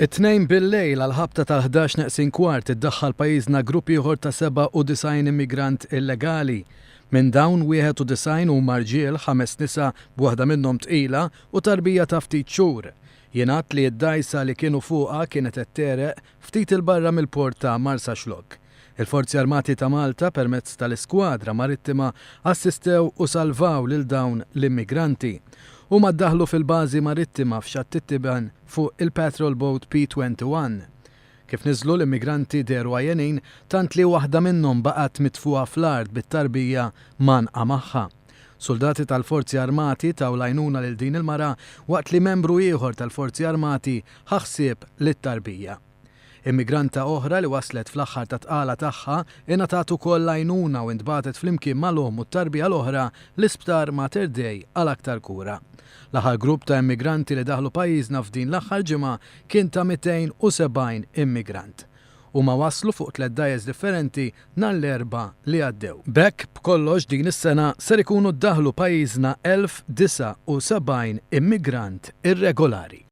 It-tnejn bil-lejl għal ħabta tal-11:15 iddaħħal pajjiżna grupp ieħor ta' 97 immigrant illegali. Minn dawn 91 huma rġiel 5 nisa b'waħda minnhom tqila u tarbija ta' ftit xhur. Jingħad li d-dgħajsa li kienu fuqha kienet qed tereq ftit il barra mill-port ta' Marsa Xlokk. Il-Forzi Armati ta' Malta permezz tal-Iskwadra Marittima assistew u salvaw lil dawn l-immigranti. Huma ddaħlu fil-bażi marittima f'Xatt it-Tiban fuq il-Patrol Boat P21. Kif niżlu l-immigranti deru għajenin tant li waħda minnhom baqgħet mitfuqa fl-art bit-tarbija manqa magħha. Soldati tal-Forzi Armati taw lajnuna lil din il-mara waqt li membru ieħor tal-Forzi Armati ħaħsieb lit-tarbija. Immigranta oħra li waslet fl-aħħar ta' tqala tagħha ingħatat ukoll għajnuna u ntbatet flimkien mal-omm u t-tarbija l-oħra l-isptar Mater Dei għal aktar kura. L-aħħar grupp ta' immigranti li daħlu pajjiżna f'din l-aħħar ġimgħa kien ta' 270 immigrant. Huma waslu fuq 3 dgħajjes differenti nhar l-erba' li għaddew. B'hekk b'kollox din is-sena ser ikunu ddaħlu pajjiżna 1079 immigrant irregolari.